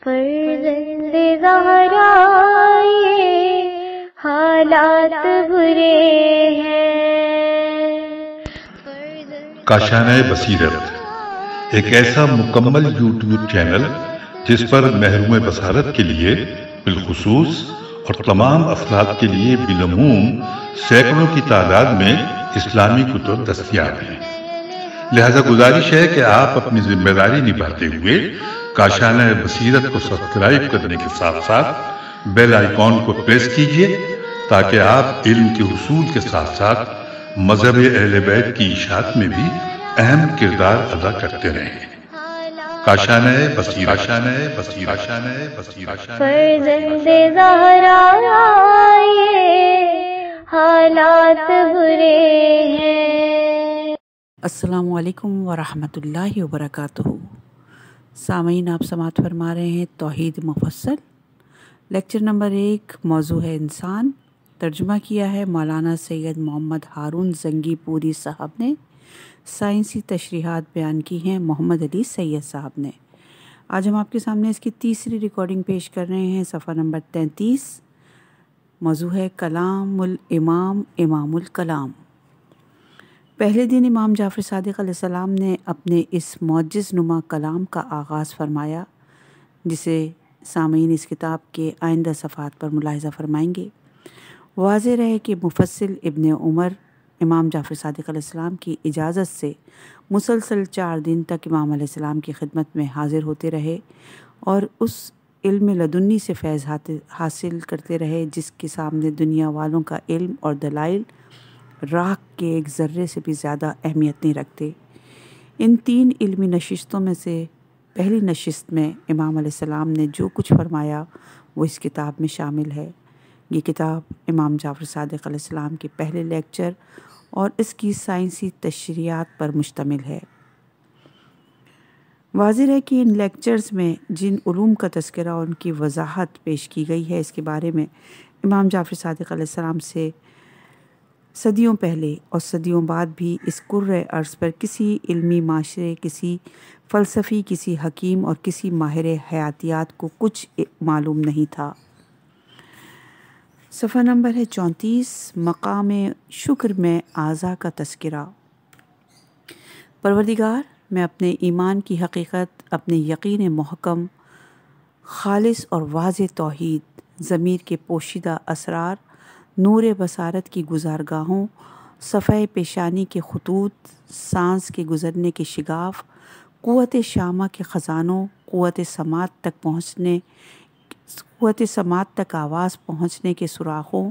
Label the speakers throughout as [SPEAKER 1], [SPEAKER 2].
[SPEAKER 1] فرزند زہرا یہ حالات برے ہیں۔
[SPEAKER 2] کاشانۂ بصیرت ایک ایسا مکمل یوٹیوب چینل جس پر محروم بصارت کے لیے بالخصوص اور تمام افراد کے لیے بالعموم سینکڑوں کی تعداد میں اسلامی کتب دستیاب ہیں۔ لہذا گزارش ہے کہ آپ اپنی ذمہ داری نبھاتے ہوئے کاشانۂ بصیرت کو سبسکرائب کرنے کے ساتھ ساتھ بیل آئیکن کو پریس کیجئے تاکہ آپ علم کے حصول کے ساتھ ساتھ مذہب اہل بیت کی اشاعت میں بھی اہم کردار ادا کرتے رہیں۔ کاشانۂ بصیرت، کاشانۂ بصیرت، کاشانۂ بصیرت۔
[SPEAKER 1] فرزند زہرا یہ حالات برے ہیں۔
[SPEAKER 3] السلام علیکم ورحمۃ اللہ وبرکاتہ۔ سامعین، آپ سماعت فرما رہے ہیں توحید مفصل، لیکچر نمبر 1، موضوع ہے انسان۔ ترجمہ کیا ہے مولانا سید محمد ہارون زنگی پوری صاحب نے، سائنسی تشریحات بیان کی ہیں محمد علی سید صاحب نے۔ آج ہم آپ کے سامنے اس کی تیسری ریکارڈنگ پیش کر رہے ہیں، صفحہ نمبر 33۔ موضوع ہے کلام الامام امام الکلام۔ پہلے دن امام جعفر صادق علیہ السلام نے اپنے اس معجز نما کلام کا آغاز فرمایا، جسے سامعین اس کتاب کے آئندہ صفحات پر ملاحظہ فرمائیں گے۔ واضح رہے کہ مفصل ابن عمر امام جعفر صادق علیہ السلام کی اجازت سے مسلسل 4 دن تک امام علیہ السلام کی خدمت میں حاضر ہوتے رہے اور اس علم لدنی سے فیض حاصل کرتے رہے جس کے سامنے دنیا والوں کا علم اور دلائل راکھ کے ایک ذرے سے بھی زیادہ اہمیت نہیں رکھتے۔ ان 3 علمی نشستوں میں سے پہلی نشست میں امام علیہ السلام نے جو کچھ فرمایا وہ اس کتاب میں شامل ہے۔ یہ کتاب امام جعفر صادق علیہ السلام کے پہلے لیکچر اور اس کی سائنسی تشریحات پر مشتمل ہے۔ واضح ہے کہ ان لیکچرز میں جن علوم کا تذکرہ اور ان کی وضاحت پیش کی گئی ہے، اس کے بارے میں امام جعفر صادق علیہ السلام سے صدیوں پہلے اور صدیوں بعد بھی اس کرۂ ارض پر کسی علمی معاشرے، کسی فلسفی، کسی حکیم اور کسی ماہر حیاتیات کو کچھ معلوم نہیں تھا۔ صفحہ نمبر ہے 34، مقام شکر میں اعضاء کا تذکرہ۔ پروردگار، میں اپنے ایمان کی حقیقت، اپنے یقین محکم، خالص اور واضح توحید، ضمیر کے پوشیدہ اسرار، نور بصارت کی گزارگاہوں، صفحہ پیشانی کے خطوط، سانس کے گزرنے کے شگاف، قوت شامہ کے خزانوں، قوت سماعت تک آواز پہنچنے کے سوراخوں،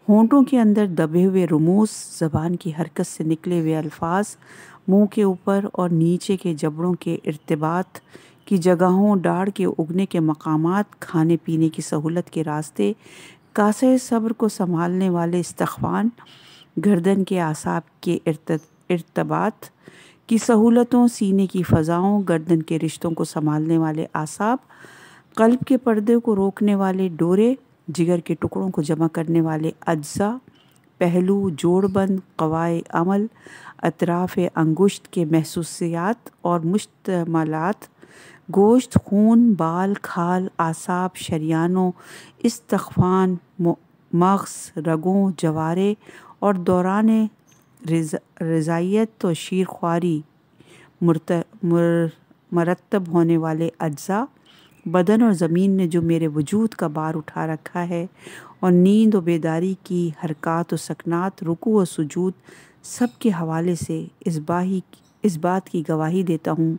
[SPEAKER 3] ہونٹوں کے اندر دبے ہوئے رموز، زبان کی حرکت سے نکلے ہوئے الفاظ، منہ کے اوپر اور نیچے کے جبڑوں کے ارتباط کی جگہوں، ڈاڑھ کے اگنے کے مقامات، کھانے پینے کی سہولت کے راستے، کاسہ صبر کو سنبھالنے والے استخوان، گردن کے اعصاب کے ارتباط کی سہولتوں، سینے کی فضاؤں، گردن کے رشتوں کو سنبھالنے والے اعصاب، قلب کے پردے کو روکنے والے ڈورے، جگر کے ٹکڑوں کو جمع کرنے والے اجزاء، پہلو، جوڑ بند، قوائے عمل، اطراف انگشت کے محسوسیات اور مشتملات، گوشت، خون، بال، کھال، اعصاب، شریانوں، استخوان، مغز، رگوں، جوارے اور دوران رضائیت و شیرخواری، مرتب ہونے والے اجزاء، بدن اور زمین نے جو میرے وجود کا بار اٹھا رکھا ہے، اور نیند و بیداری کی حرکات و سکنات، رکوع و سجود، سب کے حوالے سے اس بات کی گواہی دیتا ہوں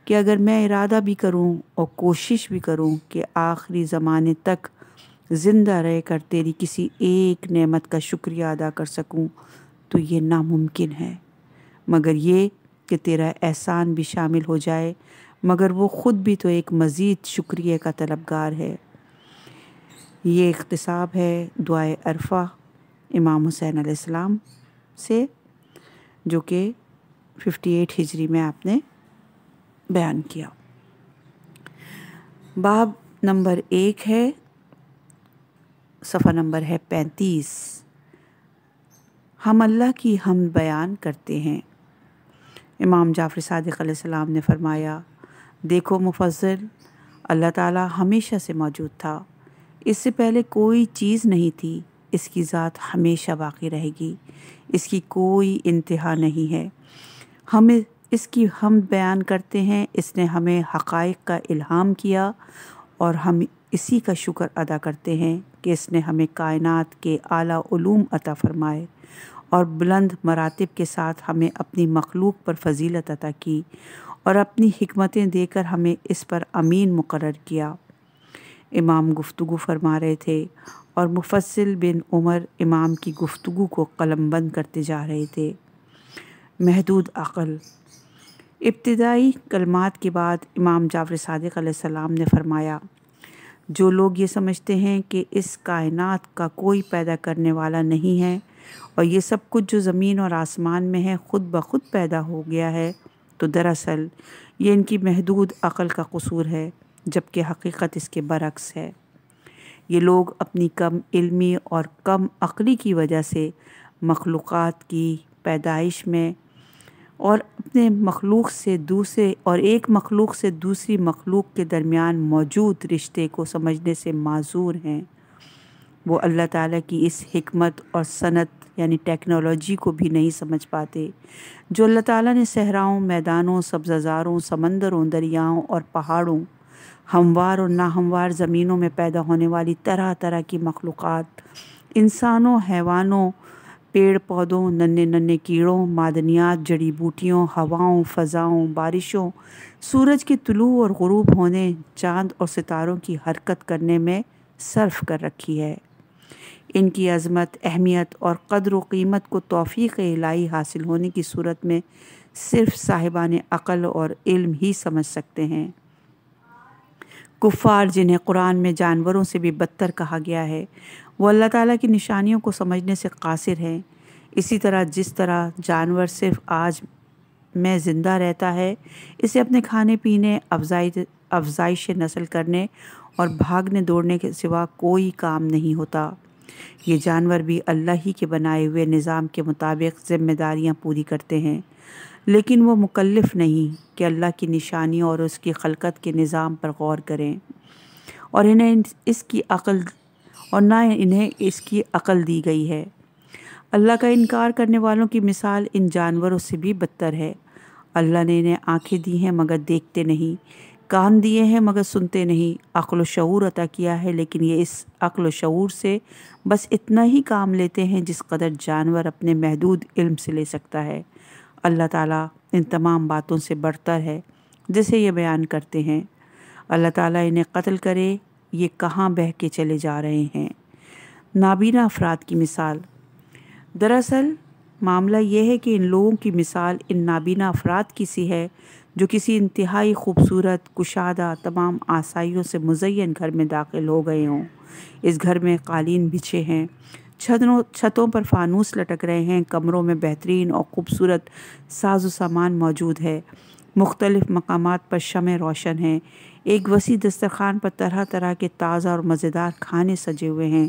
[SPEAKER 3] کہ اگر میں ارادہ بھی کروں اور کوشش بھی کروں کہ آخری زمانے تک زندہ رہ کر تیری کسی ایک نعمت کا شکریہ ادا کر سکوں تو یہ ناممکن ہے، مگر یہ کہ تیرا احسان بھی شامل ہو جائے، مگر وہ خود بھی تو ایک مزید شکریہ کا طلبگار ہے۔ یہ اقتصاب ہے دعائے عرفہ امام حسین علیہ السلام سے، جو کہ 58 ہجری میں آپ نے بیان کیا۔ باب نمبر 1 ہے، صفحہ نمبر ہے 35۔ ہم اللہ کی حمد بیان کرتے ہیں۔ امام جعفر صادق علیہ السلام نے فرمایا، دیکھو مفضل، اللہ تعالیٰ ہمیشہ سے موجود تھا، اس سے پہلے کوئی چیز نہیں تھی، اس کی ذات ہمیشہ باقی رہے گی، اس کی کوئی انتہا نہیں ہے۔ ہمیں اس کی ہم بیان کرتے ہیں، اس نے ہمیں حقائق کا الہام کیا اور ہم اسی کا شکر ادا کرتے ہیں کہ اس نے ہمیں کائنات کے اعلیٰ علوم عطا فرمائے اور بلند مراتب کے ساتھ ہمیں اپنی مخلوق پر فضیلت عطا کی اور اپنی حکمتیں دے کر ہمیں اس پر امین مقرر کیا۔ امام گفتگو فرما رہے تھے اور مفصل بن عمر امام کی گفتگو کو قلم بند کرتے جا رہے تھے۔ محدود عقل۔ ابتدائی کلمات کے بعد امام جعفر صادق علیہ السلام نے فرمایا، جو لوگ یہ سمجھتے ہیں کہ اس کائنات کا کوئی پیدا کرنے والا نہیں ہے اور یہ سب کچھ جو زمین اور آسمان میں ہے خود بخود پیدا ہو گیا ہے، تو دراصل یہ ان کی محدود عقل کا قصور ہے، جبکہ حقیقت اس کے برعکس ہے۔ یہ لوگ اپنی کم علمی اور کم عقلی کی وجہ سے مخلوقات کی پیدائش میں اور اپنے مخلوق سے دوسرے اور ایک مخلوق سے دوسری مخلوق کے درمیان موجود رشتے کو سمجھنے سے معذور ہیں۔ وہ اللہ تعالیٰ کی اس حکمت اور صنعت یعنی ٹیکنالوجی کو بھی نہیں سمجھ پاتے جو اللہ تعالیٰ نے صحراؤں، میدانوں، سبززاروں، سمندروں، دریاؤں اور پہاڑوں، ہموار اور ناہموار زمینوں میں پیدا ہونے والی طرح طرح کی مخلوقات، انسانوں، حیوانوں، پیڑ پودوں، ننھے ننھے کیڑوں، معدنیات، جڑی بوٹیوں، ہواؤں، فضاؤں، بارشوں، سورج کے طلوع اور غروب ہونے، چاند اور ستاروں کی حرکت کرنے میں صرف کر رکھی ہے۔ ان کی عظمت، اہمیت اور قدر و قیمت کو توفیق الہی حاصل ہونے کی صورت میں صرف صاحبان عقل اور علم ہی سمجھ سکتے ہیں۔ کفار، جنہیں قرآن میں جانوروں سے بھی بدتر کہا گیا ہے، وہ اللہ تعالیٰ کی نشانیوں کو سمجھنے سے قاصر ہیں۔ اسی طرح جس طرح جانور صرف آج میں زندہ رہتا ہے، اسے اپنے کھانے پینے، افزائش نسل کرنے اور بھاگنے دوڑنے کے سوا کوئی کام نہیں ہوتا، یہ جانور بھی اللہ ہی کے بنائے ہوئے نظام کے مطابق ذمہ داریاں پوری کرتے ہیں، لیکن وہ مکلف نہیں کہ اللہ کی نشانیوں اور اس کی خلقت کے نظام پر غور کریں اور نہ انہیں اس کی عقل دی گئی ہے۔ اللہ کا انکار کرنے والوں کی مثال ان جانوروں سے بھی بدتر ہے۔ اللہ نے انہیں آنکھیں دی ہیں مگر دیکھتے نہیں، کان دیے ہیں مگر سنتے نہیں، عقل و شعور عطا کیا ہے لیکن یہ اس عقل و شعور سے بس اتنا ہی کام لیتے ہیں جس قدر جانور اپنے محدود علم سے لے سکتا ہے۔ اللہ تعالیٰ ان تمام باتوں سے برتر ہے جسے یہ بیان کرتے ہیں۔ اللہ تعالیٰ انہیں قتل کرے، یہ کہاں بہہ کے چلے جا رہے ہیں۔ نابینا افراد کی مثال۔ دراصل معاملہ یہ ہے کہ ان لوگوں کی مثال ان نابینا افراد کی سی ہے جو کسی انتہائی خوبصورت، کشادہ، تمام آسائیوں سے مزین گھر میں داخل ہو گئے ہوں۔ اس گھر میں قالین بچھے ہیں، چھتوں پر فانوس لٹک رہے ہیں، کمروں میں بہترین اور خوبصورت ساز و سامان موجود ہے، مختلف مقامات پر شمع روشن ہیں، ایک وسیع دسترخوان پر طرح طرح کے تازہ اور مزیدار کھانے سجے ہوئے ہیں،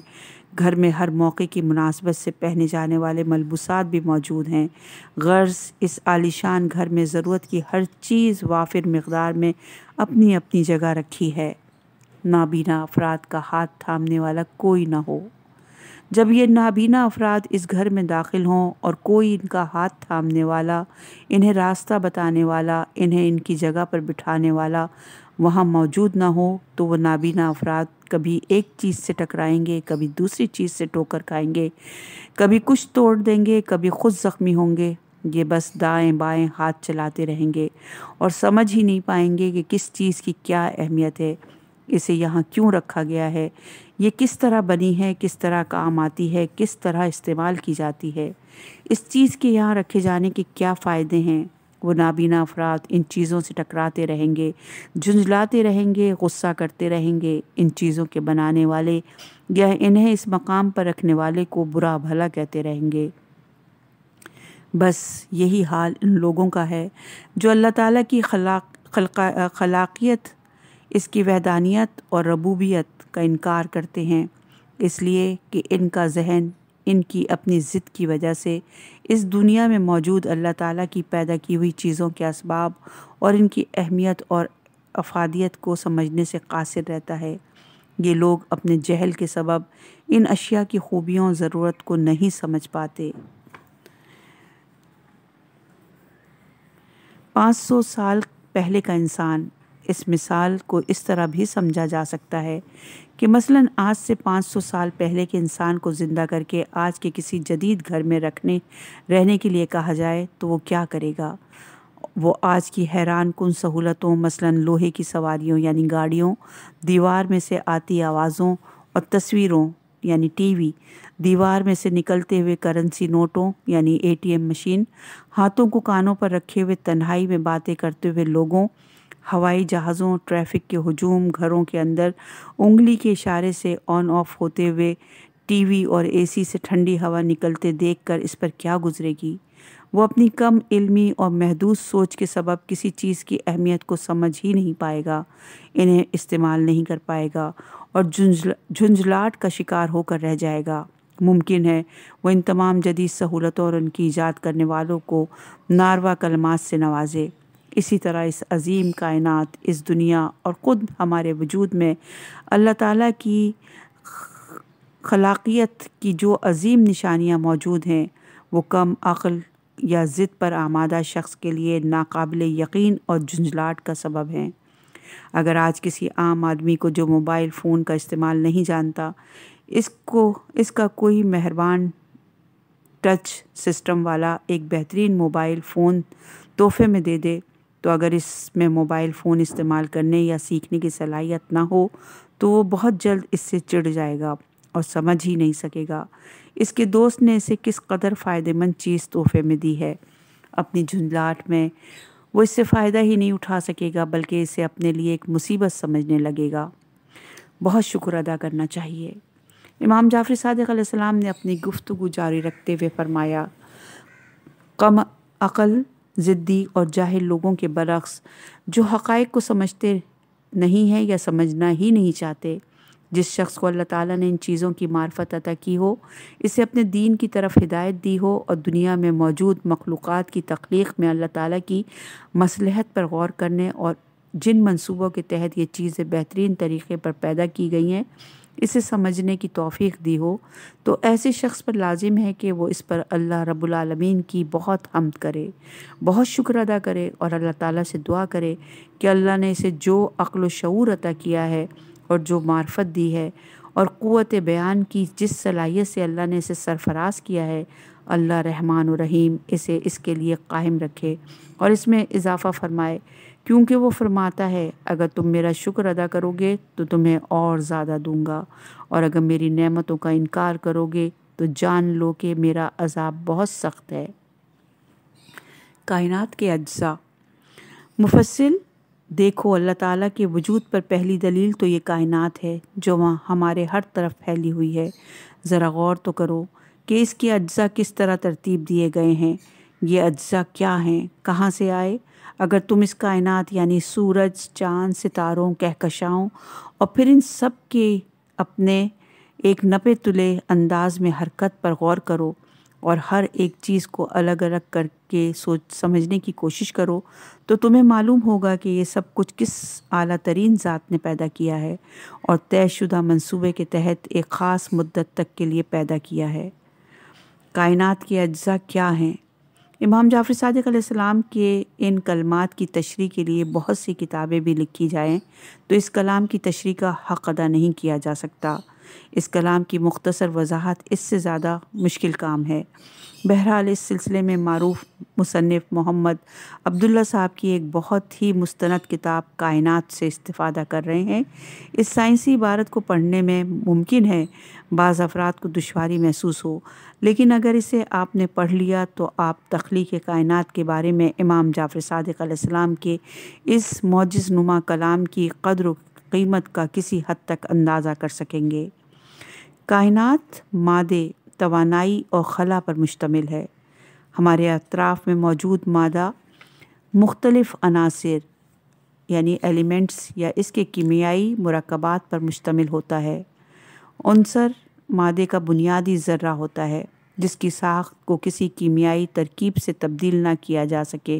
[SPEAKER 3] گھر میں ہر موقع کی مناسبت سے پہنے جانے والے ملبوسات بھی موجود ہیں، غرض اس عالیشان گھر میں ضرورت کی ہر چیز وافر مقدار میں اپنی اپنی جگہ رکھی ہے۔ نابینا افراد کا ہاتھ تھامنے والا کوئی نہ ہو۔ جب یہ نابینا افراد اس گھر میں داخل ہوں اور کوئی ان کا ہاتھ تھامنے والا، انہیں راستہ بتانے والا، انہیں ان کی جگہ پر بٹھانے والا وہاں موجود نہ ہو، تو وہ نابینا افراد کبھی ایک چیز سے ٹکرائیں گے، کبھی دوسری چیز سے ٹوکر کھائیں گے، کبھی کچھ توڑ دیں گے، کبھی خود زخمی ہوں گے۔ یہ بس دائیں بائیں ہاتھ چلاتے رہیں گے اور سمجھ ہی نہیں پائیں گے کہ کس چیز کی کیا اہمیت ہے، اسے یہاں کیوں رکھا گیا ہے، یہ کس طرح بنی ہے، کس طرح کام آتی ہے، کس طرح استعمال کی جاتی ہے، اس چیز کے یہاں رکھے جانے کے کیا فائدے ہیں۔ وہ نابینا افراد ان چیزوں سے ٹکراتے رہیں گے، جھنجھلاتے رہیں گے، غصہ کرتے رہیں گے، ان چیزوں کے بنانے والے یا انہیں اس مقام پر رکھنے والے کو برا بھلا کہتے رہیں گے۔ بس یہی حال ان لوگوں کا ہے جو اللہ تعالیٰ کی خلاقیت، اس کی وحدانیت اور ربوبیت کا انکار کرتے ہیں، اس لیے کہ ان کا ذہن ان کی اپنی ضد کی وجہ سے اس دنیا میں موجود اللہ تعالیٰ کی پیدا کی ہوئی چیزوں کے اسباب اور ان کی اہمیت اور افادیت کو سمجھنے سے قاصر رہتا ہے۔ یہ لوگ اپنے جہل کے سبب ان اشیاء کی خوبیوں اور ضرورت کو نہیں سمجھ پاتے۔ 500 سال پہلے کا انسان، اس مثال کو اس طرح بھی سمجھا جا سکتا ہے کہ مثلاً آج سے 500 سال پہلے کے انسان کو زندہ کر کے آج کے کسی جدید گھر میں رہنے کے لیے کہا جائے تو وہ کیا کرے گا؟ وہ آج کی حیران کن سہولتوں مثلاً لوہے کی سواریوں یعنی گاڑیوں، دیوار میں سے آتی آوازوں اور تصویروں یعنی ٹی وی، دیوار میں سے نکلتے ہوئے کرنسی نوٹوں یعنی ATM مشین، ہاتھوں کو کانوں پر رکھے ہوئے تنہائی میں باتیں کرتے ہوئے لوگوں، ہوائی جہازوں، ٹریفک کے ہجوم، گھروں کے اندر انگلی کے اشارے سے آن آف ہوتے ہوئے ٹی وی اور AC سے ٹھنڈی ہوا نکلتے دیکھ کر اس پر کیا گزرے گی؟ وہ اپنی کم علمی اور محدود سوچ کے سبب کسی چیز کی اہمیت کو سمجھ ہی نہیں پائے گا، انہیں استعمال نہیں کر پائے گا اور جھنجھلاہٹ کا شکار ہو کر رہ جائے گا۔ ممکن ہے وہ ان تمام جدید سہولتوں اور ان کی ایجاد کرنے والوں کو ناروا کلمات سے نوازے۔ اسی طرح اس عظیم کائنات، اس دنیا اور خود ہمارے وجود میں اللہ تعالیٰ کی خلاقیت کی جو عظیم نشانیاں موجود ہیں وہ کم عقل یا ضد پر آمادہ شخص کے لیے ناقابل یقین اور جھنجھلاہٹ کا سبب ہیں۔ اگر آج کسی عام آدمی کو جو موبائل فون کا استعمال نہیں جانتا، اس کا کوئی مہربان ٹچ سسٹم والا ایک بہترین موبائل فون تحفے میں دے دے، تو اگر اس میں موبائل فون استعمال کرنے یا سیکھنے کی صلاحیت نہ ہو تو وہ بہت جلد اس سے چڑ جائے گا اور سمجھ ہی نہیں سکے گا اس کے دوست نے اسے کس قدر فائدہ مند چیز تحفے میں دی ہے۔ اپنی جھنجھلاہٹ میں وہ اس سے فائدہ ہی نہیں اٹھا سکے گا بلکہ اسے اپنے لیے ایک مصیبت سمجھنے لگے گا۔ بہت شکر ادا کرنا چاہیے۔ امام جعفر صادق علیہ السلام نے اپنی گفتگو جاری رکھتے ہوئے فرمایا، کم عقل، ضدی اور جاہل لوگوں کے برعکس جو حقائق کو سمجھتے نہیں ہیں یا سمجھنا ہی نہیں چاہتے، جس شخص کو اللہ تعالیٰ نے ان چیزوں کی معرفت عطا کی ہو، اسے اپنے دین کی طرف ہدایت دی ہو اور دنیا میں موجود مخلوقات کی تخلیق میں اللہ تعالیٰ کی مصلحت پر غور کرنے اور جن منصوبوں کے تحت یہ چیزیں بہترین طریقے پر پیدا کی گئی ہیں اسے سمجھنے کی توفیق دی ہو، تو ایسے شخص پر لازم ہے کہ وہ اس پر اللہ رب العالمین کی بہت حمد کرے، بہت شکر ادا کرے اور اللہ تعالیٰ سے دعا کرے کہ اللہ نے اسے جو عقل و شعور عطا کیا ہے اور جو معرفت دی ہے اور قوت بیان کی جس صلاحیت سے اللہ نے اسے سرفراز کیا ہے، اللہ رحمان و رحیم اسے اس کے لیے قائم رکھے اور اس میں اضافہ فرمائے، کیونکہ وہ فرماتا ہے اگر تم میرا شکر ادا کرو گے تو تمہیں اور زیادہ دوں گا، اور اگر میری نعمتوں کا انکار کرو گے تو جان لو کہ میرا عذاب بہت سخت ہے۔ کائنات کے اجزاء۔ مفصل دیکھو، اللہ تعالیٰ کے وجود پر پہلی دلیل تو یہ کائنات ہے جو وہاں ہمارے ہر طرف پھیلی ہوئی ہے۔ ذرا غور تو کرو کہ اس کے اجزاء کس طرح ترتیب دیے گئے ہیں۔ یہ اجزاء کیا ہیں، کہاں سے آئے؟ اگر تم اس کائنات یعنی سورج، چاند، ستاروں، کہکشاؤں اور پھر ان سب کے اپنے ایک نپے تلے انداز میں حرکت پر غور کرو اور ہر ایک چیز کو الگ الگ کر کے سمجھنے کی کوشش کرو تو تمہیں معلوم ہوگا کہ یہ سب کچھ کس اعلیٰ ترین ذات نے پیدا کیا ہے اور طے شدہ منصوبے کے تحت ایک خاص مدت تک کے لیے پیدا کیا ہے۔ کائنات کے اجزاء کیا ہیں؟ امام جعفر صادق علیہ السلام کے ان کلمات کی تشریح کے لیے بہت سی کتابیں بھی لکھی جائیں تو اس کلام کی تشریح کا حق ادا نہیں کیا جا سکتا۔ اس کلام کی مختصر وضاحت اس سے زیادہ مشکل کام ہے۔ بہرحال اس سلسلے میں معروف مصنف محمد عبداللہ صاحب کی ایک بہت ہی مستند کتاب کائنات سے استفادہ کر رہے ہیں۔ اس سائنسی عبارت کو پڑھنے میں ممکن ہے بعض افراد کو دشواری محسوس ہو، لیکن اگر اسے آپ نے پڑھ لیا تو آپ تخلیق کائنات کے بارے میں امام جعفر صادق علیہ السلام کے اس معجز نما کلام کی قدر و قیمت کا کسی حد تک اندازہ کر سکیں گے۔ کائنات مادے، توانائی اور خلا پر مشتمل ہے۔ ہمارے اطراف میں موجود مادہ مختلف عناصر یعنی ایلیمنٹس یا اس کے کیمیائی مرکبات پر مشتمل ہوتا ہے۔ عنصر مادے کا بنیادی ذرہ ہوتا ہے جس کی ساخت کو کسی کیمیائی ترکیب سے تبدیل نہ کیا جا سکے۔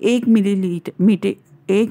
[SPEAKER 3] 1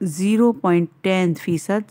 [SPEAKER 3] 0.10%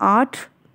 [SPEAKER 3] 8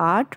[SPEAKER 3] 8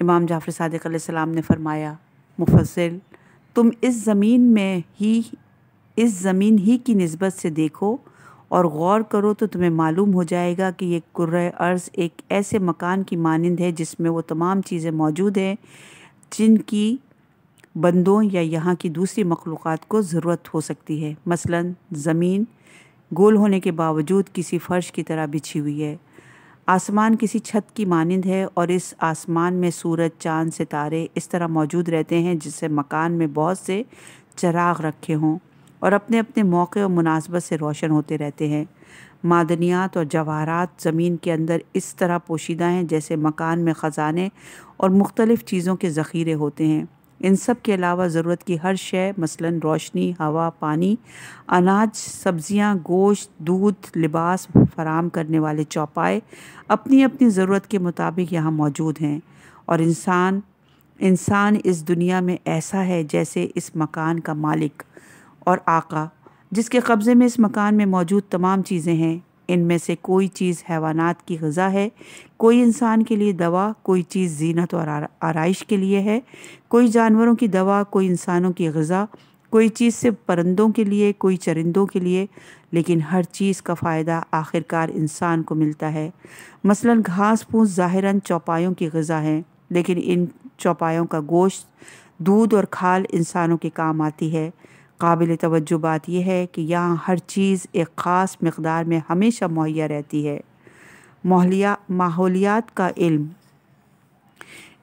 [SPEAKER 3] امام جعفر صادق علیہ السلام نے فرمایا، مفصل، تم اس زمین ہی کی نسبت سے دیکھو اور غور کرو تو تمہیں معلوم ہو جائے گا کہ یہ کرۂ ارض ایک ایسے مکان کی مانند ہے جس میں وہ تمام چیزیں موجود ہیں جن کی بندوں یا یہاں کی دوسری مخلوقات کو ضرورت ہو سکتی ہے۔ مثلا زمین گول ہونے کے باوجود کسی فرش کی طرح بچھی ہوئی ہے، آسمان کسی چھت کی مانند ہے، اور اس آسمان میں سورج، چاند، ستارے اس طرح موجود رہتے ہیں جسے مکان میں بہت سے چراغ رکھے ہوں اور اپنے اپنے موقع و مناسبت سے روشن ہوتے رہتے ہیں۔ معدنیات اور جواہرات زمین کے اندر اس طرح پوشیدہ ہیں جیسے مکان میں خزانے اور مختلف چیزوں کے ذخیرے ہوتے ہیں۔ ان سب کے علاوہ ضرورت کی ہر شے، مثلا روشنی، ہوا، پانی، اناج، سبزیاں، گوشت، دودھ، لباس فراہم کرنے والے چوپائے اپنی اپنی ضرورت کے مطابق یہاں موجود ہیں، اور انسان اس دنیا میں ایسا ہے جیسے اس مکان کا مالک اور آقا، جس کے قبضے میں اس مکان میں موجود تمام چیزیں ہیں۔ ان میں سے کوئی چیز حیوانات کی غذا ہے، کوئی انسان کے لیے دوا، کوئی چیز زینت اور آرائش کے لیے ہے، کوئی جانوروں کی دوا، کوئی انسانوں کی غذا، کوئی چیز صرف پرندوں کے لیے، کوئی چرندوں کے لیے، لیکن ہر چیز کا فائدہ آخرکار انسان کو ملتا ہے۔ مثلا گھاس پھوس ظاہراً چوپایوں کی غذا ہیں، لیکن ان چوپایوں کا گوشت، دودھ اور کھال انسانوں کے کام آتی ہے۔ قابل توجہ بات یہ ہے کہ یہاں ہر چیز ایک خاص مقدار میں ہمیشہ مہیا رہتی ہے۔ ماحولیات کا علم۔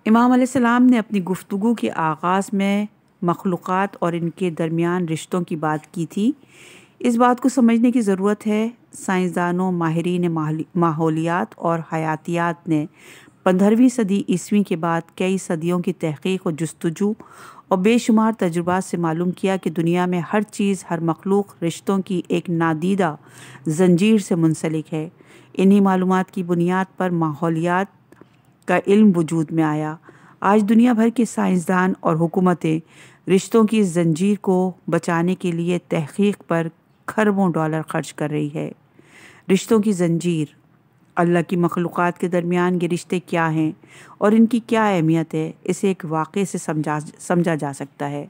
[SPEAKER 3] امام علیہ السلام نے اپنی گفتگو کے آغاز میں مخلوقات اور ان کے درمیان رشتوں کی بات کی تھی۔ اس بات کو سمجھنے کی ضرورت ہے۔ سائنسدانوں، ماہرین ماحولیات اور حیاتیات نے 15ویں صدی عیسوی کے بعد کئی صدیوں کی تحقیق و جستجو اور بے شمار تجربات سے معلوم کیا کہ دنیا میں ہر چیز، ہر مخلوق رشتوں کی ایک نادیدہ زنجیر سے منسلک ہے۔ انہی معلومات کی بنیاد پر ماحولیات کا علم وجود میں آیا۔ آج دنیا بھر کے سائنسدان اور حکومتیں رشتوں کی اس زنجیر کو بچانے کے لیے تحقیق پر کھربوں ڈالر خرچ کر رہی ہے۔ رشتوں کی زنجیر، اللہ کی مخلوقات کے درمیان یہ رشتے کیا ہیں اور ان کی کیا اہمیت ہے، اسے ایک واقعے سے سمجھا جا سکتا ہے۔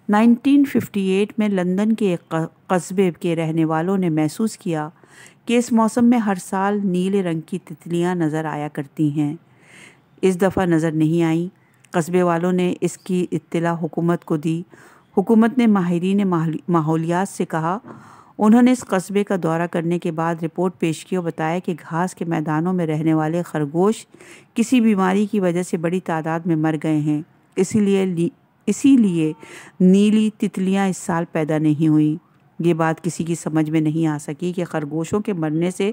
[SPEAKER 3] 1958 میں لندن کے ایک قصبے کے رہنے والوں نے محسوس کیا کہ اس موسم میں ہر سال نیلے رنگ کی تتلیاں نظر آیا کرتی ہیں۔ اس دفعہ نظر نہیں آئیں۔ قصبے والوں نے اس کی اطلاع حکومت کو دی۔ حکومت نے ماہرین ماحولیات سے کہا۔ انہوں نے اس قصبے کا دورہ کرنے کے بعد رپورٹ پیش کی اور بتایا کہ گھاس کے میدانوں میں رہنے والے خرگوش کسی بیماری کی وجہ سے بڑی تعداد میں مر گئے ہیں، اسی لیے نیلی تتلیاں اس سال پیدا نہیں ہوئیں۔ یہ بات کسی کی سمجھ میں نہیں آ سکی کہ خرگوشوں کے مرنے سے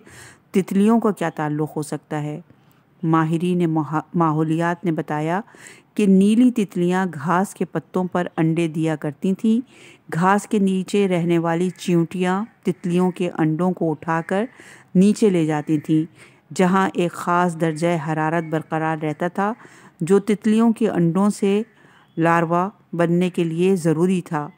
[SPEAKER 3] تتلیوں کا کیا تعلق ہو سکتا ہے۔ ماہرین ماحولیات نے بتایا کہ نیلی تتلیاں گھاس کے پتوں پر انڈے دیا کرتی تھیں۔ گھاس کے نیچے رہنے والی چیونٹیاں تتلیوں کے انڈوں کو اٹھا کر نیچے لے جاتی تھیں، جہاں ایک خاص درجہ حرارت برقرار رہتا تھا جو تتلیوں کے انڈوں سے لاروا بننے کے لیے ضروری تھا۔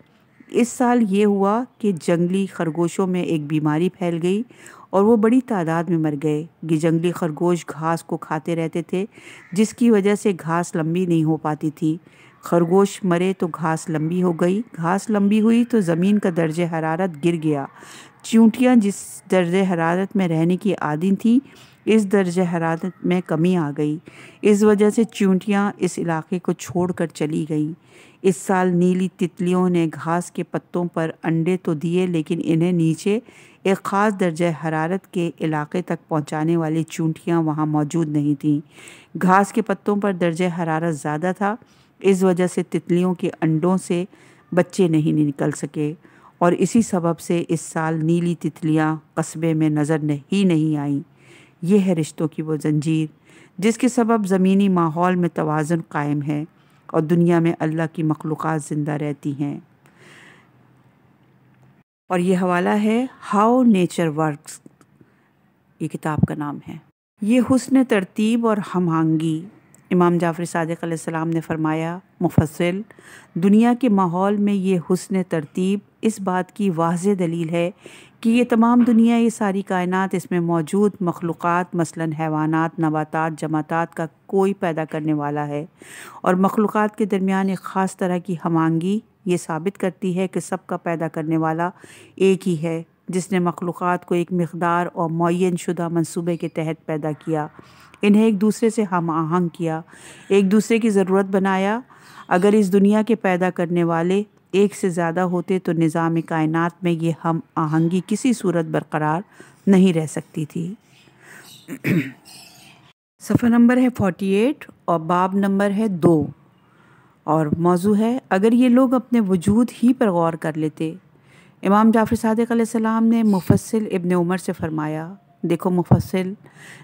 [SPEAKER 3] اس سال یہ ہوا کہ جنگلی خرگوشوں میں ایک بیماری پھیل گئی اور وہ بڑی تعداد میں مر گئے۔ یہ جنگلی خرگوش گھاس کو کھاتے رہتے تھے، جس کی وجہ سے گھاس لمبی نہیں ہو پاتی تھی۔ خرگوش مرے تو گھاس لمبی ہو گئی، گھاس لمبی ہوئی تو زمین کا درجہ حرارت گر گیا۔ چیونٹیاں جس درجہ حرارت میں رہنے کی عادی تھیں، اس درجہ حرارت میں کمی آ گئی۔ اس وجہ سے چیونٹیاں اس علاقے کو چھوڑ کر چلی گئیں۔ اس سال نیلی تتلیوں نے گھاس کے پتوں پر انڈے تو دیے، لیکن انہیں نیچے ایک خاص درجہ حرارت کے علاقے تک پہنچانے والی چیونٹیاں وہاں موجود نہیں تھیں۔ گھاس کے پتوں پر درجہ حرارت زیادہ تھا، اس وجہ سے تتلیوں کے انڈوں سے بچے نہیں نکل سکے، اور اسی سبب سے اس سال نیلی تتلیاں قصبے میں نظر ہی نہیں آئیں۔ یہ ہے رشتوں کی وہ زنجیر جس کے سبب زمینی ماحول میں توازن قائم ہے اور دنیا میں اللہ کی مخلوقات زندہ رہتی ہیں۔ اور یہ حوالہ ہے ہاؤ نیچر ورکس، یہ کتاب کا نام ہے۔ یہ حسن ترتیب اور ہم آہنگی امام جعفر صادق علیہ السلام نے فرمایا، مفصل دنیا کے ماحول میں یہ حسن ترتیب اس بات کی واضح دلیل ہے کہ یہ تمام دنیا، یہ ساری کائنات، اس میں موجود مخلوقات مثلاً حیوانات، نباتات، جماعتات کا کوئی پیدا کرنے والا ہے، اور مخلوقات کے درمیان ایک خاص طرح کی ہم آہنگی یہ ثابت کرتی ہے کہ سب کا پیدا کرنے والا ایک ہی ہے، جس نے مخلوقات کو ایک مقدار اور معین شدہ منصوبے کے تحت پیدا کیا، انہیں ایک دوسرے سے ہم آہنگ کیا، ایک دوسرے کی ضرورت بنایا۔ اگر اس دنیا کے پیدا کرنے والے ایک سے زیادہ ہوتے تو نظام کائنات میں یہ ہم آہنگی کسی صورت برقرار نہیں رہ سکتی تھی۔ صفحہ نمبر ہے 48 اور باب نمبر ہے 2، اور موضوع ہے اگر یہ لوگ اپنے وجود ہی پر غور کر لیتے۔ امام جعفر صادق علیہ السلام نے مفصل ابن عمر سے فرمایا، دیکھو مفصل،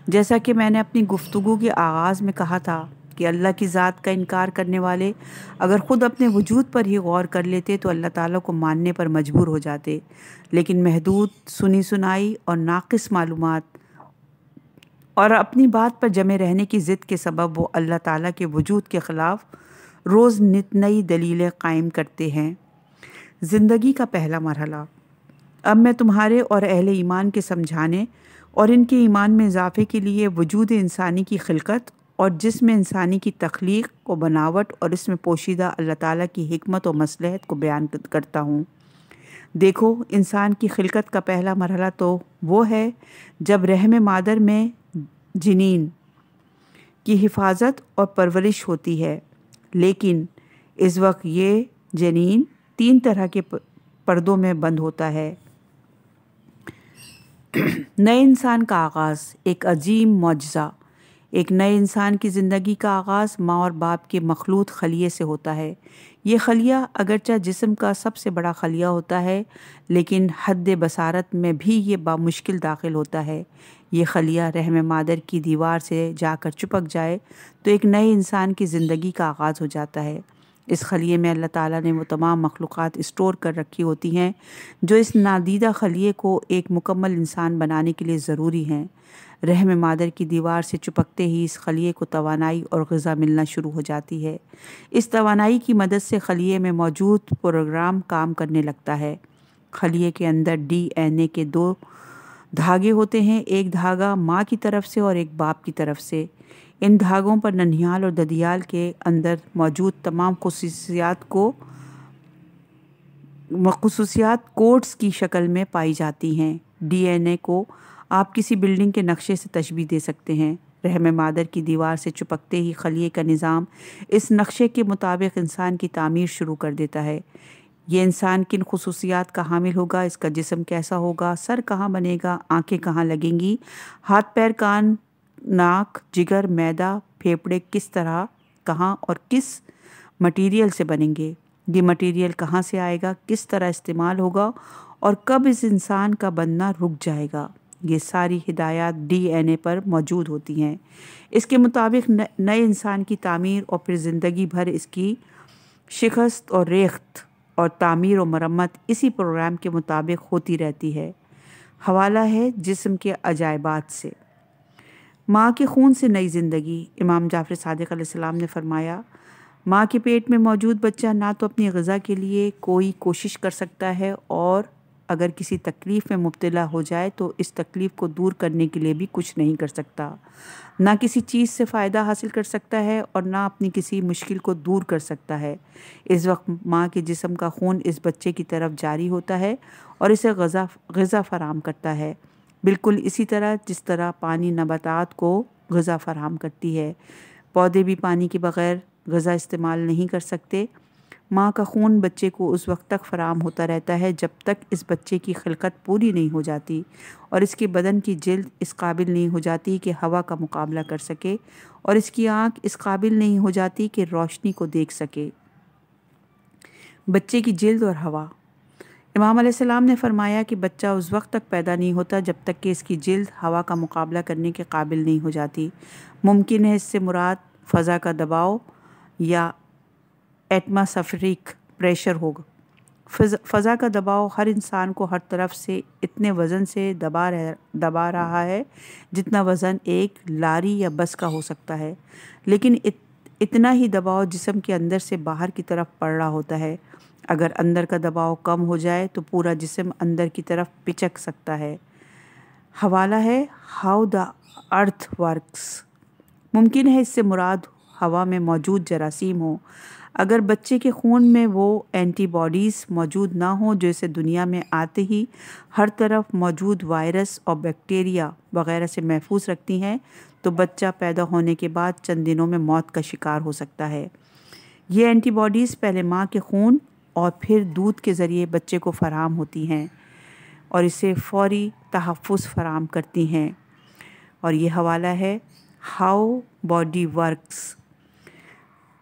[SPEAKER 3] جیسا کہ میں نے اپنی گفتگو کے آغاز میں کہا تھا کہ اللہ کی ذات کا انکار کرنے والے اگر خود اپنے وجود پر ہی غور کر لیتے تو اللہ تعالیٰ کو ماننے پر مجبور ہو جاتے، لیکن محدود سنی سنائی اور ناقص معلومات اور اپنی بات پر جمے رہنے کی ضد کے سبب وہ اللہ تعالیٰ کے وجود کے خلاف روز نت نئی دلیلیں قائم کرتے ہیں۔ زندگی کا پہلا مرحلہ۔ اب میں تمہارے اور اہل ایمان کے سمجھانے اور ان کے ایمان میں اضافے کے لیے وجود انسانی کی خلقت اور جسم انسانی کی تخلیق و بناوٹ اور اس میں پوشیدہ اللہ تعالیٰ کی حکمت و مصلحت کو بیان کرتا ہوں۔ دیکھو، انسان کی خلقت کا پہلا مرحلہ تو وہ ہے جب رحم مادر میں جنین کی حفاظت اور پرورش ہوتی ہے، لیکن اس وقت یہ جنین 3 طرح کے پردوں میں بند ہوتا ہے۔ نئے انسان کا آغاز، ایک عظیم معجزہ۔ ایک نئے انسان کی زندگی کا آغاز ماں اور باپ کے مخلوط خلیے سے ہوتا ہے۔ یہ خلیہ اگرچہ جسم کا سب سے بڑا خلیہ ہوتا ہے، لیکن حد بصارت میں بھی یہ بامشکل داخل ہوتا ہے۔ یہ خلیہ رحم مادر کی دیوار سے جا کر چپک جائے تو ایک نئے انسان کی زندگی کا آغاز ہو جاتا ہے۔ اس خلیے میں اللہ تعالیٰ نے وہ تمام مخلوقات اسٹور کر رکھی ہوتی ہیں جو اس نادیدہ خلیے کو ایک مکمل انسان بنانے کے لیے ضروری ہیں۔ رحم مادر کی دیوار سے چپکتے ہی اس خلیے کو توانائی اور غذا ملنا شروع ہو جاتی ہے۔ اس توانائی کی مدد سے خلیے میں موجود پروگرام کام کرنے لگتا ہے۔ خلیے کے اندر DNA کے 2 دھاگے ہوتے ہیں، ایک دھاگا ماں کی طرف سے اور ایک باپ کی طرف سے۔ ان دھاگوں پر ننھیال اور ددیال کے اندر موجود تمام خصوصیات کوڈز کی شکل میں پائی جاتی ہیں۔ DNA کو آپ کسی بلڈنگ کے نقشے سے تشبیہ دے سکتے ہیں۔ رحم مادر کی دیوار سے چپکتے ہی خلیے کا نظام اس نقشے کے مطابق انسان کی تعمیر شروع کر دیتا ہے۔ یہ انسان کن خصوصیات کا حامل ہوگا، اس کا جسم کیسا ہوگا، سر کہاں بنے گا، آنکھیں کہاں لگیں گی، ہاتھ پیر کان ناک جگر معدہ پھیپھڑے کس طرح کہاں اور کس مٹیریل سے بنیں گے، یہ مٹیریل کہاں سے آئے گا، کس طرح استعمال ہوگا اور کب اس انسان کا بننا رک جائے گا، یہ ساری ہدایات DNA پر موجود ہوتی ہیں۔ اس کے مطابق نئے انسان کی تعمیر اور پھر زندگی بھر اس کی شکست اور ریخت اور تعمیر و مرمت اسی پروگرام کے مطابق ہوتی رہتی ہے۔ حوالہ ہے جسم کے عجائبات سے۔ ماں کے خون سے نئی زندگی۔ امام جعفر صادق علیہ السلام نے فرمایا، ماں کے پیٹ میں موجود بچہ نہ تو اپنی غذا کے لیے کوئی کوشش کر سکتا ہے اور اگر کسی تکلیف میں مبتلا ہو جائے تو اس تکلیف کو دور کرنے کے لیے بھی کچھ نہیں کر سکتا، نہ کسی چیز سے فائدہ حاصل کر سکتا ہے اور نہ اپنی کسی مشکل کو دور کر سکتا ہے۔ اس وقت ماں کے جسم کا خون اس بچے کی طرف جاری ہوتا ہے اور اسے غذا فراہم کرتا ہے، بالکل اسی طرح جس طرح پانی نباتات کو غذا فراہم کرتی ہے۔ پودے بھی پانی کے بغیر غذا استعمال نہیں کر سکتے۔ ماں کا خون بچے کو اس وقت تک فراہم ہوتا رہتا ہے جب تک اس بچے کی خلقت پوری نہیں ہو جاتی اور اس کے بدن کی جلد اس قابل نہیں ہو جاتی کہ ہوا کا مقابلہ کر سکے اور اس کی آنکھ اس قابل نہیں ہو جاتی کہ روشنی کو دیکھ سکے۔ بچے کی جلد اور ہوا۔ امام علیہ السلام نے فرمایا کہ بچہ اس وقت تک پیدا نہیں ہوتا جب تک کہ اس کی جلد ہوا کا مقابلہ کرنے کے قابل نہیں ہو جاتی۔ ممکن ہے اس سے مراد فضا کا دباؤ یا ایٹماسفیرک پریشر ہوگا۔ فضا کا دباؤ ہر انسان کو ہر طرف سے اتنے وزن سے دبا رہا ہے جتنا وزن ایک لاری یا بس کا ہو سکتا ہے، لیکن اتنا ہی دباؤ جسم کے اندر سے باہر کی طرف پڑ رہا ہوتا ہے۔ اگر اندر کا دباؤ کم ہو جائے تو پورا جسم اندر کی طرف پچک سکتا ہے۔ حوالہ ہے ہاؤ دا ارتھ ورکس۔ ممکن ہے اس سے مراد ہوا میں موجود جراثیم ہوں۔ اگر بچے کے خون میں وہ اینٹی باڈیز موجود نہ ہوں جو اسے دنیا میں آتے ہی ہر طرف موجود وائرس اور بیکٹیریا وغیرہ سے محفوظ رکھتی ہیں، تو بچہ پیدا ہونے کے بعد چند دنوں میں موت کا شکار ہو سکتا ہے۔ یہ اینٹی باڈیز پہلے ماں کے خون اور پھر دودھ کے ذریعے بچے کو فراہم ہوتی ہیں اور اسے فوری تحفظ فراہم کرتی ہیں۔ اور یہ حوالہ ہے ہاؤ باڈی ورکس۔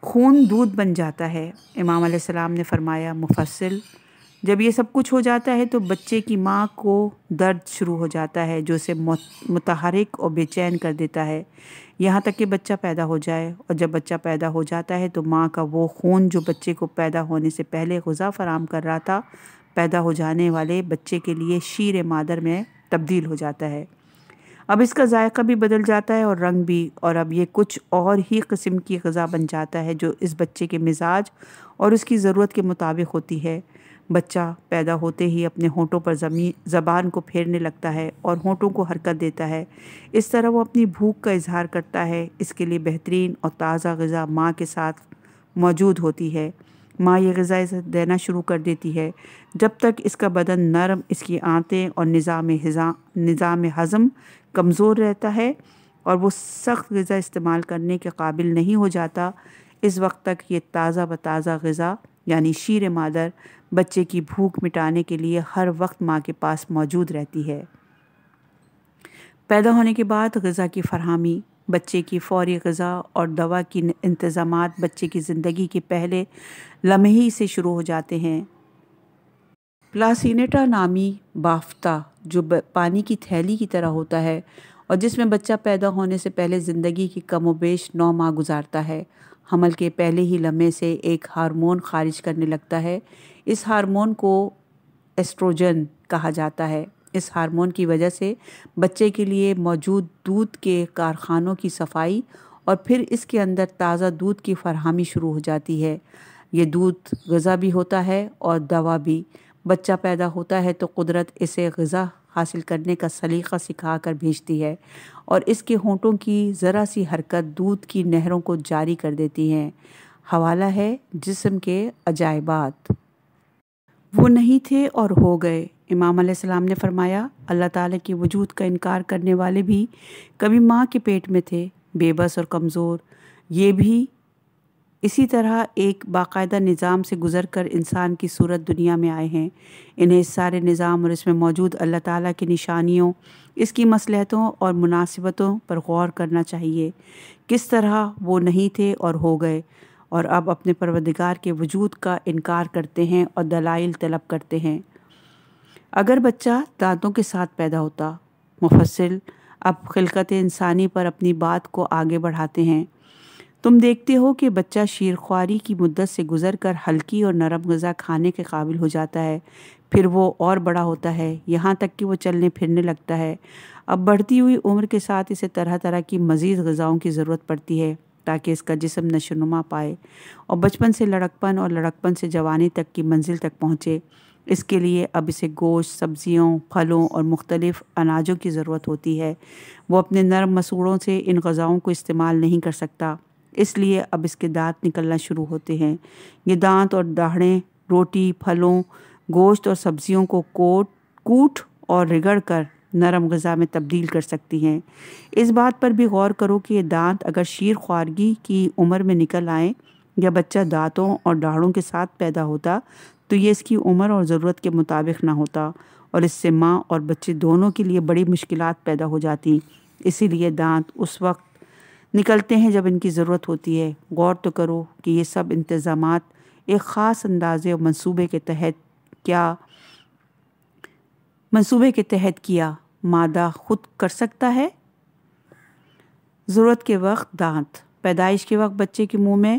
[SPEAKER 3] خون دودھ بن جاتا ہے۔ امام علیہ السلام نے فرمایا، مفصل جب یہ سب کچھ ہو جاتا ہے تو بچے کی ماں کو درد شروع ہو جاتا ہے جو اسے متحرک اور بے چین کر دیتا ہے یہاں تک کہ بچہ پیدا ہو جائے، اور جب بچہ پیدا ہو جاتا ہے تو ماں کا وہ خون جو بچے کو پیدا ہونے سے پہلے غذا فراہم کر رہا تھا، پیدا ہو جانے والے بچے کے لیے شیر مادر میں تبدیل ہو جاتا ہے۔ اب اس کا ذائقہ بھی بدل جاتا ہے اور رنگ بھی، اور اب یہ کچھ اور ہی قسم کی غذا بن جاتا ہے جو اس بچے کے مزاج اور اس کی ضرورت کے مطابق ہوتی ہے۔ بچہ پیدا ہوتے ہی اپنے ہونٹوں پر زبان کو پھیرنے لگتا ہے اور ہونٹوں کو حرکت دیتا ہے۔ اس طرح وہ اپنی بھوک کا اظہار کرتا ہے۔ اس کے لیے بہترین اور تازہ غذا ماں کے ساتھ موجود ہوتی ہے۔ ماں یہ غذا اسے دینا شروع کر دیتی ہے۔ جب تک اس کا بدن نرم، اس کی آنتیں اور نظام ہضم کمزور رہتا ہے اور وہ سخت غذا استعمال کرنے کے قابل نہیں ہو جاتا، اس وقت تک یہ تازہ بتازہ غذا یعنی شیر مادر بچے کی بھوک مٹانے کے لیے ہر وقت ماں کے پاس موجود رہتی ہے۔ پیدا ہونے کے بعد غذا کی فراہمی، بچے کی فوری غذا اور دوا کی انتظامات بچے کی زندگی کے پہلے لمحے ہی سے شروع ہو جاتے ہیں۔ پلاسینٹا نامی بافتہ جو پانی کی تھیلی کی طرح ہوتا ہے اور جس میں بچہ پیدا ہونے سے پہلے زندگی کی کم و بیش 9 ماہ گزارتا ہے، حمل کے پہلے ہی لمحے سے ایک ہارمون خارج کرنے لگتا ہے۔ اس ہارمون کو ایسٹروجن کہا جاتا ہے۔ اس ہارمون کی وجہ سے بچے کے لیے موجود دودھ کے کارخانوں کی صفائی اور پھر اس کے اندر تازہ دودھ کی فراہمی شروع ہو جاتی ہے۔ یہ دودھ غذا بھی ہوتا ہے اور دوا بھی۔ بچہ پیدا ہوتا ہے تو قدرت اسے غذا حاصل کرنے کا سلیقہ سکھا کر بھیجتی ہے اور اس کے ہونٹوں کی ذرا سی حرکت دودھ کی نہروں کو جاری کر دیتی ہے۔ حوالہ ہے جسم کے عجائبات۔ وہ نہیں تھے اور ہو گئے۔ امام علیہ السلام نے فرمایا، اللہ تعالیٰ کے وجود کا انکار کرنے والے بھی کبھی ماں کے پیٹ میں تھے، بے بس اور کمزور۔ یہ بھی اسی طرح ایک باقاعدہ نظام سے گزر کر انسان کی صورت دنیا میں آئے ہیں۔ انہیں اس سارے نظام اور اس میں موجود اللہ تعالیٰ کی نشانیوں، اس کی مصلحتوں اور مناسبتوں پر غور کرنا چاہیے۔ کس طرح وہ نہیں تھے اور ہو گئے اور اب اپنے پروردگار کے وجود کا انکار کرتے ہیں اور دلائل طلب کرتے ہیں۔ اگر بچہ دانتوں کے ساتھ پیدا ہوتا، مفصل اب خلقت انسانی پر اپنی بات کو آگے بڑھاتے ہیں۔ تم دیکھتے ہو کہ بچہ شیرخواری کی مدت سے گزر کر ہلکی اور نرم غذا کھانے کے قابل ہو جاتا ہے، پھر وہ اور بڑا ہوتا ہے یہاں تک کہ وہ چلنے پھرنے لگتا ہے۔ اب بڑھتی ہوئی عمر کے ساتھ اسے طرح طرح کی مزید غذاؤں کی ضرورت پڑتی ہے تاکہ اس کا جسم نشو و نما پائے اور بچپن سے لڑکپن اور لڑکپن سے جوانی تک کی منزل تک پہنچے۔ اس کے لیے اب اسے گوشت، سبزیوں، پھلوں اور مختلف اناجوں کی ضرورت ہوتی ہے۔ وہ اپنے نرم مسوڑوں سے ان غذاؤں کو استعمال نہیں کر سکتا، اس لیے اب اس کے دانت نکلنا شروع ہوتے ہیں۔ یہ دانت اور داڑھیں روٹی، پھلوں، گوشت اور سبزیوں کو کوٹ اور رگڑ کر نرم غذا میں تبدیل کر سکتی ہیں۔ اس بات پر بھی غور کرو کہ یہ دانت اگر شیر خوارگی کی عمر میں نکل آئیں یا بچہ دانتوں اور داڑھوں کے ساتھ پیدا ہوتا تو یہ اس کی عمر اور ضرورت کے مطابق نہ ہوتا اور اس سے ماں اور بچے دونوں کے لیے بڑی مشکلات پیدا ہو جاتی۔ اسی لیے دانت اس وقت نکلتے ہیں جب ان کی ضرورت ہوتی ہے۔ غور تو کرو کہ یہ سب انتظامات ایک خاص اندازے اور منصوبے کے تحت کیا مادہ خود کر سکتا ہے۔ ضرورت کے وقت دانت، پیدائش کے وقت بچے کے منہ میں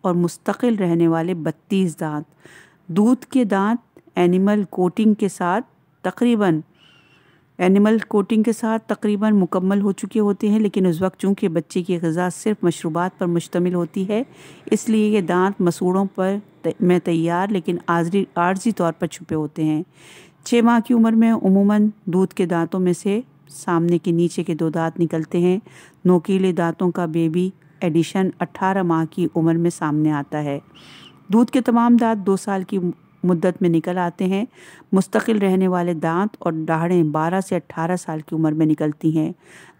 [SPEAKER 3] اور مستقل رہنے والے 32 دانت۔ دودھ کے دانت اینیمل کوٹنگ کے ساتھ تقریباً مکمل ہو چکے ہوتے ہیں، لیکن اس وقت چونکہ بچے کی غذا صرف مشروبات پر مشتمل ہوتی ہے، اس لیے یہ دانت مسوڑوں میں تیار لیکن عارضی طور پر چھپے ہوتے ہیں۔ 6 ماہ کی عمر میں عموماً دودھ کے دانتوں میں سے سامنے کے نیچے کے 2 دانت نکلتے ہیں۔ نوکیلے دانتوں کا بیبی ایڈیشن 18 ماہ کی عمر میں سامنے آتا ہے۔ دودھ کے تمام دانت 2 سال کی مدت میں نکل آتے ہیں۔ مستقل رہنے والے دانت اور داڑھیں 12 سے 18 سال کی عمر میں نکلتی ہیں۔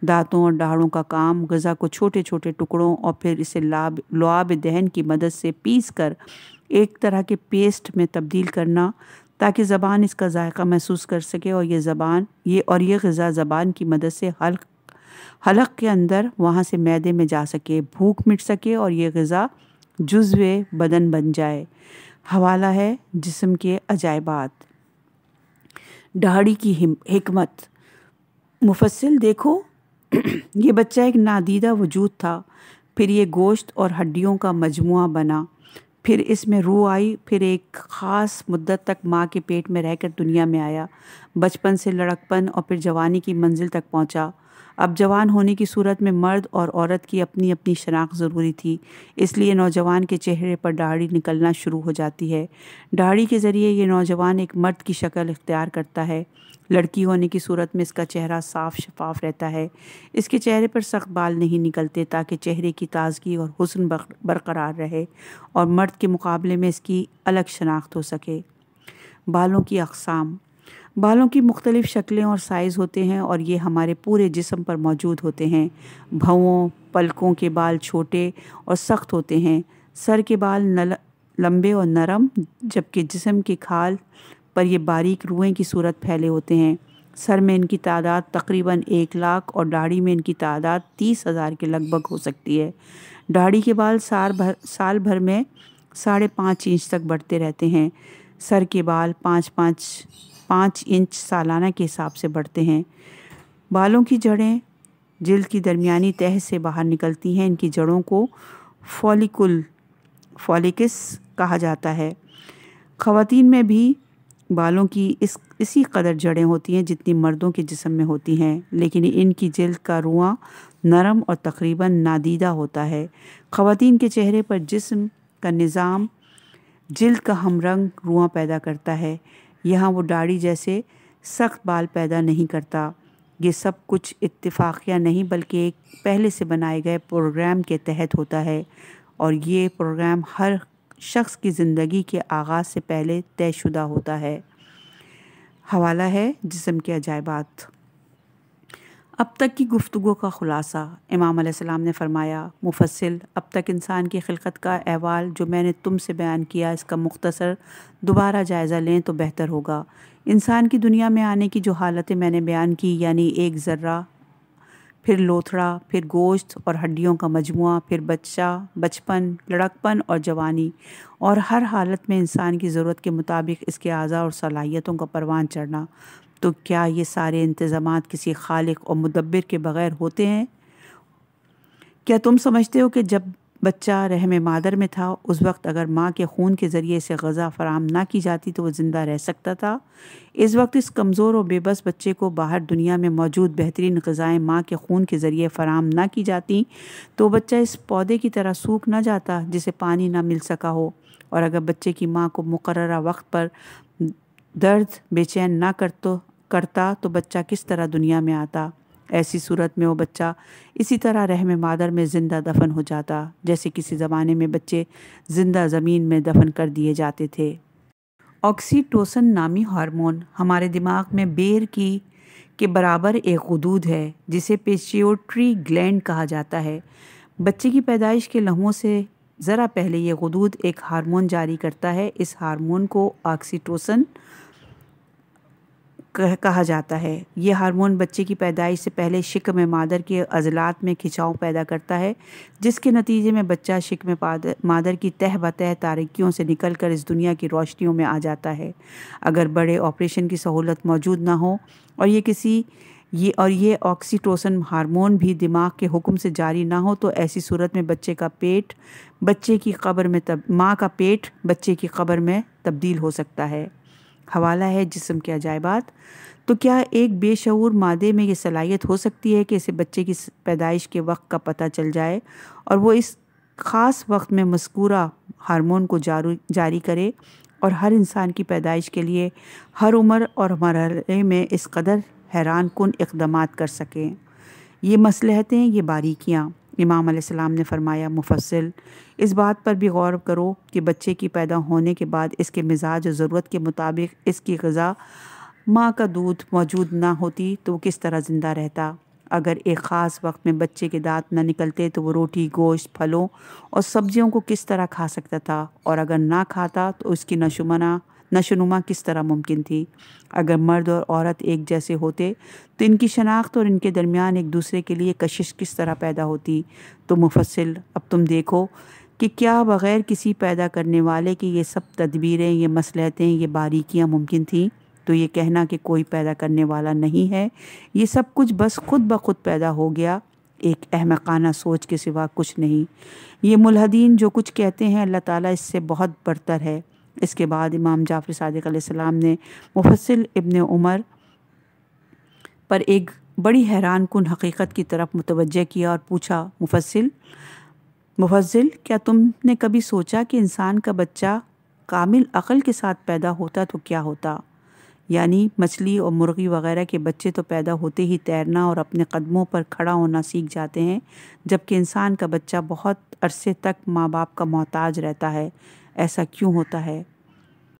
[SPEAKER 3] دانتوں اور داڑھوں کا کام غذا کو چھوٹے چھوٹے ٹکڑوں اور پھر اسے لعاب دہن کی مدد سے پیس کر ایک طرح کے پیسٹ میں تبدیل کرنا تاکہ زبان اس کا ذائقہ محسوس کر سکے اور یہ غذا زبان کی مدد سے حلق کے اندر وہاں سے معدے میں جا سکے، بھوک مٹ سکے اور یہ غذا جزو بدن بن جائے۔ حوالہ ہے جسم کے عجائبات۔ داڑھی کی حکمت۔ مفصل دیکھو یہ بچہ ایک نادیدہ وجود تھا، پھر یہ گوشت اور ہڈیوں کا مجموعہ بنا، پھر اس میں روح آئی، پھر ایک خاص مدت تک ماں کے پیٹ میں رہ کر دنیا میں آیا، بچپن سے لڑکپن اور پھر جوانی کی منزل تک پہنچا۔ اب جوان ہونے کی صورت میں مرد اور عورت کی اپنی اپنی شناخت ضروری تھی، اس لیے نوجوان کے چہرے پر داڑھی نکلنا شروع ہو جاتی ہے۔ داڑھی کے ذریعے یہ نوجوان ایک مرد کی شکل اختیار کرتا ہے۔ لڑکی ہونے کی صورت میں اس کا چہرہ صاف شفاف رہتا ہے، اس کے چہرے پر سخت بال نہیں نکلتے تاکہ چہرے کی تازگی اور حسن برقرار رہے اور مرد کے مقابلے میں اس کی الگ شناخت ہو سکے۔ بالوں کی اقسام۔ بالوں کی مختلف شکلیں اور سائز ہوتے ہیں اور یہ ہمارے پورے جسم پر موجود ہوتے ہیں۔ بھووں، پلکوں کے بال چھوٹے اور سخت ہوتے ہیں، سر کے بال لمبے اور نرم، جبکہ جسم کے کھال پر یہ باریک روئیں کی صورت پھیلے ہوتے ہیں۔ سر میں ان کی تعداد تقریباً 1 لاکھ اور داڑھی میں ان کی تعداد 30,000 کے لگ بھگ ہو سکتی ہے۔ داڑھی کے بال سال بھر میں 5.5 انچ تک بڑھتے رہتے ہیں۔ سر کے بال 5 انچ سالانہ کے حساب سے بڑھتے ہیں۔ بالوں کی جڑیں جلد کی درمیانی تہہ سے باہر نکلتی ہیں، ان کی جڑوں کو فولیکس کہا جاتا ہے۔ خواتین میں بھی بالوں کی اسی قدر جڑیں ہوتی ہیں جتنی مردوں کے جسم میں ہوتی ہیں، لیکن ان کی جلد کا رواں نرم اور تقریباً نادیدہ ہوتا ہے۔ خواتین کے چہرے پر جسم کا نظام جلد کا ہم رنگ رواں پیدا کرتا ہے، یہاں وہ داڑھی جیسے سخت بال پیدا نہیں کرتا۔ یہ سب کچھ اتفاقیہ نہیں بلکہ ایک پہلے سے بنائے گئے پروگرام کے تحت ہوتا ہے، اور یہ پروگرام ہر شخص کی زندگی کے آغاز سے پہلے طے شدہ ہوتا ہے۔ حوالہ ہے جسم کے عجائبات۔ اب تک کی گفتگو کا خلاصہ۔ امام علیہ السلام نے فرمایا، مفصل، اب تک انسان کی خلقت کا احوال جو میں نے تم سے بیان کیا، اس کا مختصر دوبارہ جائزہ لیں تو بہتر ہوگا۔ انسان کی دنیا میں آنے کی جو حالتیں میں نے بیان کی، یعنی ایک ذرہ، پھر لوتھڑا، پھر گوشت اور ہڈیوں کا مجموعہ، پھر بچہ، بچپن، لڑکپن اور جوانی، اور ہر حالت میں انسان کی ضرورت کے مطابق اس کے اعضاء اور صلاحیتوں کا پروان چڑھنا، تو کیا یہ سارے انتظامات کسی خالق اور مدبر کے بغیر ہوتے ہیں؟ کیا تم سمجھتے ہو کہ جب بچہ رحم مادر میں تھا اس وقت اگر ماں کے خون کے ذریعے سے غذا فراہم نہ کی جاتی تو وہ زندہ رہ سکتا تھا؟ اس وقت اس کمزور اور بے بس بچے کو باہر دنیا میں موجود بہترین غذائیں ماں کے خون کے ذریعے فراہم نہ کی جاتی تو بچہ اس پودے کی طرح سوکھ نہ جاتا جسے پانی نہ مل سکا ہو، اور اگر بچے کی ماں کو مقررہ وقت پر درد بے چین نہ کرتا تو بچہ کس طرح دنیا میں آتا؟ ایسی صورت میں وہ بچہ اسی طرح رحم مادر میں زندہ دفن ہو جاتا جیسے کسی زمانے میں بچے زندہ زمین میں دفن کر دیے جاتے تھے۔ آکسیٹوسن نامی ہارمون ہمارے دماغ میں بیر کے برابر ایک غدود ہے جسے پیچیوٹری گلینڈ کہا جاتا ہے۔ بچے کی پیدائش کے لمحوں سے ذرا پہلے یہ غدود ایک ہارمون جاری کرتا ہے، اس ہارمون کو آکسیٹوسن کہا جاتا ہے۔ یہ ہارمون بچے کی پیدائش سے پہلے شکم مادر کے عضلات میں کھچاؤ پیدا کرتا ہے، جس کے نتیجے میں بچہ شکم مادر کی تہ بتہ تاریکیوں سے نکل کر اس دنیا کی روشنیوں میں آ جاتا ہے۔ اگر بڑے آپریشن کی سہولت موجود نہ ہو اور یہ کسی یہ آکسیٹوسن ہارمون بھی دماغ کے حکم سے جاری نہ ہو تو ایسی صورت میں ماں کا پیٹ بچے کی قبر میں تبدیل ہو سکتا ہے۔ حوالہ ہے جسم کے عجائبات۔ تو کیا ایک بے شعور مادے میں یہ صلاحیت ہو سکتی ہے کہ اسے بچے کی پیدائش کے وقت کا پتہ چل جائے اور وہ اس خاص وقت میں مذکورہ ہارمون کو جاری کرے اور ہر انسان کی پیدائش کے لیے ہر عمر اور مرحلے میں اس قدر حیران کن اقدامات کر سکیں؟ یہ مصلحتیں، یہ باریکیاں۔ امام علیہ السلام نے فرمایا، مفصل اس بات پر بھی غور کرو کہ بچے کی پیدا ہونے کے بعد اس کے مزاج اور ضرورت کے مطابق اس کی غذا ماں کا دودھ موجود نہ ہوتی تو وہ کس طرح زندہ رہتا۔ اگر ایک خاص وقت میں بچے کے دانت نہ نکلتے تو وہ روٹی، گوشت، پھلوں اور سبزیوں کو کس طرح کھا سکتا تھا، اور اگر نہ کھاتا تو اس کی نشوونما کس طرح ممکن تھی؟ اگر مرد اور عورت ایک جیسے ہوتے تو ان کی شناخت اور ان کے درمیان ایک دوسرے کے لیے کشش کس طرح پیدا ہوتی؟ تو مفصل اب تم دیکھو کہ کیا بغیر کسی پیدا کرنے والے کے یہ سب تدبیریں، یہ مصلحتیں، یہ باریکیاں ممکن تھیں؟ تو یہ کہنا کہ کوئی پیدا کرنے والا نہیں ہے، یہ سب کچھ بس خود بخود پیدا ہو گیا، ایک احمقانہ سوچ کے سوا کچھ نہیں۔ یہ ملحدین جو کچھ کہتے ہیں اللہ تعالیٰ اس سے بہت برتر ہے۔ اس کے بعد امام جعفر صادق علیہ السلام نے مفصل ابن عمر پر ایک بڑی حیران کن حقیقت کی طرف متوجہ کیا اور پوچھا، مفضل کیا تم نے کبھی سوچا کہ انسان کا بچہ کامل عقل کے ساتھ پیدا ہوتا تو کیا ہوتا؟ یعنی مچھلی اور مرغی وغیرہ کے بچے تو پیدا ہوتے ہی تیرنا اور اپنے قدموں پر کھڑا ہونا سیکھ جاتے ہیں، جبکہ انسان کا بچہ بہت عرصے تک ماں باپ کا محتاج رہتا ہے۔ ایسا کیوں ہوتا ہے؟